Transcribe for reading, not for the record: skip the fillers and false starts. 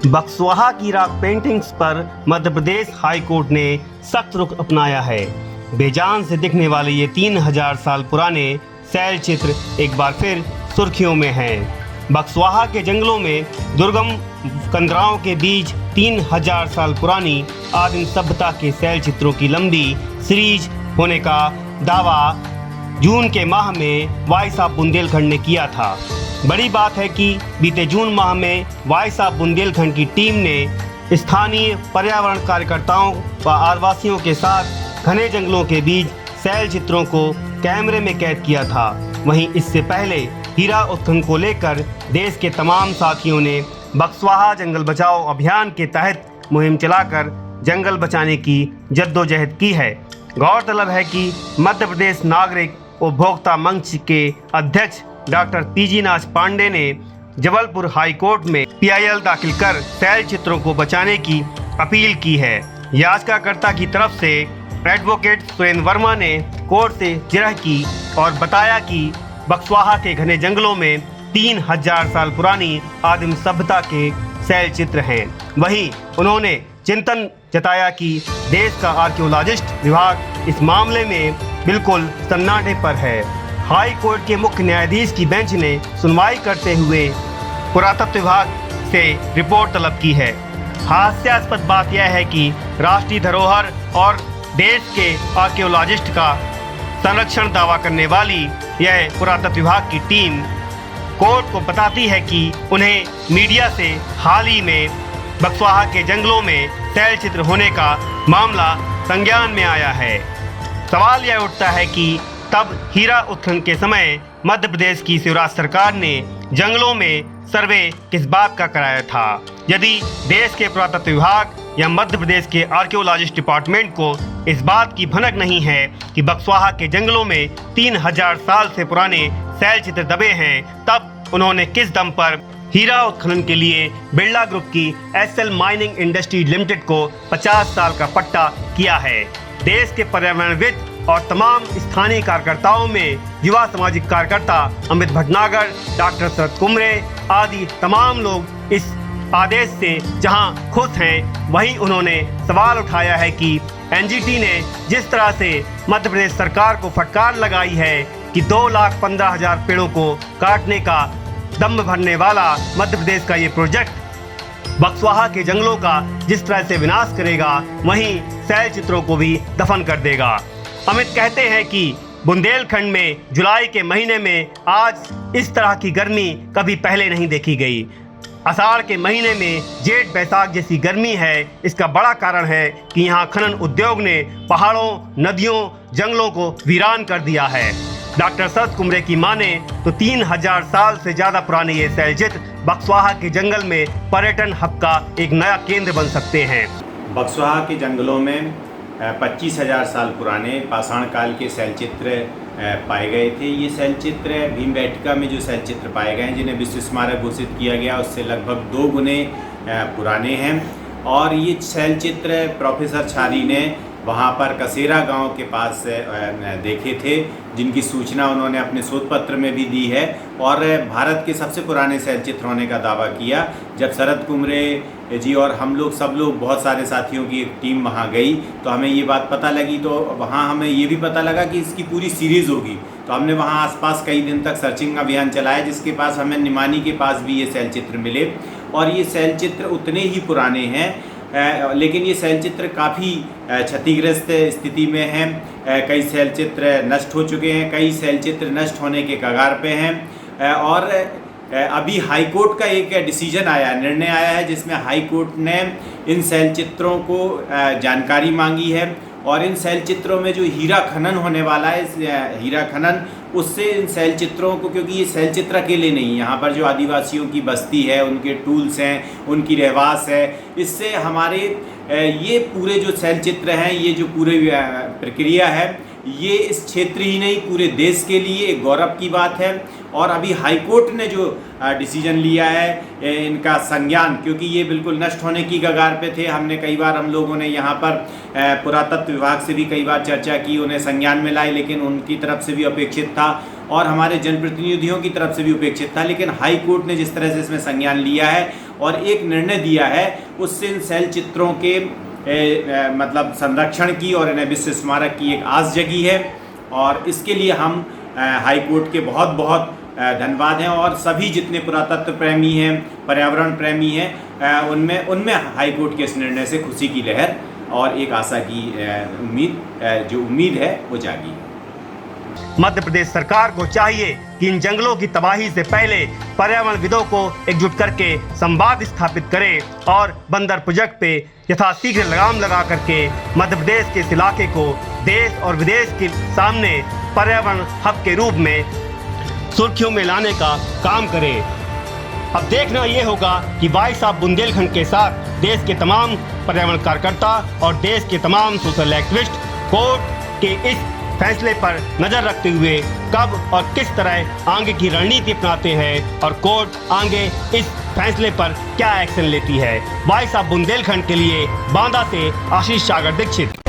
बक्सवाहा की rock paintings पर Madhya Pradesh high court ने सख्त रुख अपनाया है। बेजान से दिखने वाले ये 3000 साल पुराने शैल चित्र एक बार फिर सुर्खियों में हैं। बक्सवाहा के जंगलों में दुर्गम कंदराओं के बीच 3000 साल पुरानी आदिम सभ्यता के शैल चित्रों की लंबी सीरीज होने का दावा जून के माह में वाई साहब बुंदेलखंड ने किया था। बड़ी बात है कि बीते जून माह में वाई साहब बुंदेलखंड की टीम ने स्थानीय पर्यावरण कार्यकर्ताओं व आदिवासियों के साथ घने जंगलों के बीच शैल चित्रों को कैमरे में कैद किया था। वहीं इससे पहले हीरा उत्खनन को लेकर देश के तमाम साथियों ने बक्सवाहा जंगल बचाओ अभियान के तहत मुहिम चलाकर जंगल बचाने की जद्दोजहद की है। गौरतलब है कि मध्य प्रदेश नागरिक उपभोक्ता मंच के अध्यक्ष डॉक्टर पीजी नाथ पांडे ने जबलपुर हाई कोर्ट में पीआईएल दाखिल कर शैल चित्रों को बचाने की अपील की है। याचिकाकर्ता की तरफ से एडवोकेट सुरेंद्र वर्मा ने कोर्ट से जिरह की और बताया कि बक्सवाहा के घने जंगलों में 3000 साल पुरानी आदिम सभ्यता के शैल चित्र हैं। वहीं उन्होंने चिंतन जताया कि देश का आर्कियोलॉजिस्ट विभाग इस मामले में बिल्कुल सन्नाटे पर है। हाई कोर्ट के मुख्य न्यायाधीश की बेंच ने सुनवाई करते हुए पुरातत्व विभाग से रिपोर्ट तलब की है। हास्यास्पद बात यह है कि राष्ट्रीय धरोहर और देश के आर्कियोलॉजिस्ट का संरक्षण दावा करने वाली यह पुरातत्व विभाग की टीम कोर्ट को बताती है कि उन्हें मीडिया से हाल ही में बक्सवाहा के जंगलों में शैल चित्र होने का मामला संज्ञान में आया है। सवाल यह उठता है कि तब हीरा उत्खनन के समय मध्य प्रदेश की शिवराज सरकार ने जंगलों में सर्वे किस बात का कराया था। यदि देश के पुरातत्व विभाग या मध्य प्रदेश के आर्कियोलॉजिस्ट डिपार्टमेंट को इस बात की भनक नहीं है कि बक्सवाहा के जंगलों में 3000 साल से पुराने शैल चित्र दबे हैं, तब उन्होंने किस दम पर हीरा उत्खनन के लिए बिरला ग्रुप की एसएल माइनिंग इंडस्ट्री लिमिटेड को 50 साल का पट्टा किया है। देश के पर्यावरणविद और तमाम स्थानीय कार्यकर्ताओं में युवा सामाजिक कार्यकर्ता अमित भटनागर, डॉक्टर शरद कुमरे आदि तमाम लोग इस आदेश से जहां खुश हैं, वहीं उन्होंने सवाल उठाया है कि एनजीटी ने जिस तरह से मध्य प्रदेश सरकार को फटकार लगाई है कि 2,15,000 पेड़ों को काटने का दम भरने वाला मध्य प्रदेश का ये प्रोजेक्ट बक्सवाहा के जंगलों का जिस तरह से विनाश करेगा, वहीं शैल चित्रों को भी दफन कर देगा। अमित कहते हैं कि बुंदेलखंड में जुलाई के महीने में आज इस तरह की गर्मी कभी पहले नहीं देखी गई। आषाढ़ के महीने में जेठ बैसाख जैसी गर्मी है। इसका बड़ा कारण है कि यहाँ खनन उद्योग ने पहाड़ों, नदियों, जंगलों को वीरान कर दिया है। डॉक्टर शरद कुमरे की माने तो 3000 साल से ज्यादा पुराने ये शैल चित्र बक्सवाहा के जंगल में पर्यटन हब का एक नया केंद्र बन सकते हैं। बक्सवाहा के जंगलों में 25,000 साल पुराने पाषाण काल के शैल चित्र पाए गए थे। ये शैल चित्र भीमबेटका में जो शैल चित्र पाए गए हैं, जिन्हें विश्व स्मारक घोषित किया गया, उससे लगभग 2 गुने पुराने हैं। और ये शैल चित्र प्रोफेसर छारी ने वहाँ पर कसेरा गांव के पास देखे थे, जिनकी सूचना उन्होंने अपने शोध पत्र में भी दी है और भारत के सबसे पुराने शैल चित्र होने का दावा किया। जब शरद कुमरे जी और हम लोग सब लोग बहुत सारे साथियों की एक टीम वहाँ गई तो हमें ये बात पता लगी, तो वहाँ हमें ये भी पता लगा कि इसकी पूरी सीरीज़ होगी। तो हमने वहाँ आसपास कई दिन तक सर्चिंग अभियान चलाया, जिसके पास हमें निमानी के पास भी ये शैल चित्र मिले। और ये शैल चित्र उतने ही पुराने हैं, लेकिन ये शैल चित्र काफ़ी क्षतिग्रस्त स्थिति में हैं। कई शैल चित्र नष्ट हो चुके हैं, कई शैल चित्र नष्ट होने के कगार पे हैं। और अभी हाई कोर्ट का एक डिसीजन आया, निर्णय आया है, जिसमें हाई कोर्ट ने इन शैल चित्रों को जानकारी मांगी है और इन शैल चित्रों में जो हीरा खनन होने वाला है, इस हीरा खनन उससे इन शैल चित्रों को, क्योंकि ये शैल चित्र अकेले नहीं, यहाँ पर जो आदिवासियों की बस्ती है, उनके टूल्स हैं, उनकी रहवास है, इससे हमारे ये पूरे जो शैल चित्र हैं, ये जो पूरे प्रक्रिया है, ये इस क्षेत्र ही नहीं पूरे देश के लिए एक गौरव की बात है। और अभी हाई कोर्ट ने जो डिसीजन लिया है इनका संज्ञान, क्योंकि ये बिल्कुल नष्ट होने की कगार पे थे। हमने कई बार, हम लोगों ने यहाँ पर पुरातत्व विभाग से भी कई बार चर्चा की, उन्हें संज्ञान में लाई, लेकिन उनकी तरफ से भी अपेक्षित था और हमारे जनप्रतिनिधियों की तरफ से भी उपेक्षित था। लेकिन हाई कोर्ट ने जिस तरह से इसमें संज्ञान लिया है और एक निर्णय दिया है, उससे इन शैल चित्रों के मतलब संरक्षण की और इन्हें विश्व स्मारक की एक आस जगी है। और इसके लिए हम हाई कोर्ट के बहुत बहुत धन्यवाद हैं। और सभी जितने पुरातत्व प्रेमी हैं, पर्यावरण प्रेमी हैं, उनमें हाई कोर्ट के इस निर्णय से खुशी की लहर और एक आशा की उम्मीद है वो जागी। मध्य प्रदेश सरकार को चाहिए कि इन जंगलों की तबाही से पहले पर्यावरणविदों को एकजुट करके संवाद स्थापित करे और बंदर प्रोजेक्ट पे यथाशीघ्र लगाम लगा करके मध्य प्रदेश के इस इलाके को देश और विदेश के सामने पर्यावरण हब के रूप में सुर्खियों में लाने का काम करे। अब देखना ये होगा कि भाई साहब बुंदेलखंड के साथ देश के तमाम पर्यावरण कार्यकर्ता और देश के तमाम सोशल एक्टिविस्ट कोर्ट के इस फैसले पर नजर रखते हुए कब और किस तरह आगे की रणनीति अपनाते हैं और कोर्ट आगे इस फैसले पर क्या एक्शन लेती है। भाई साहब बुंदेलखंड के लिए बांदा से आशीष सागर दीक्षित।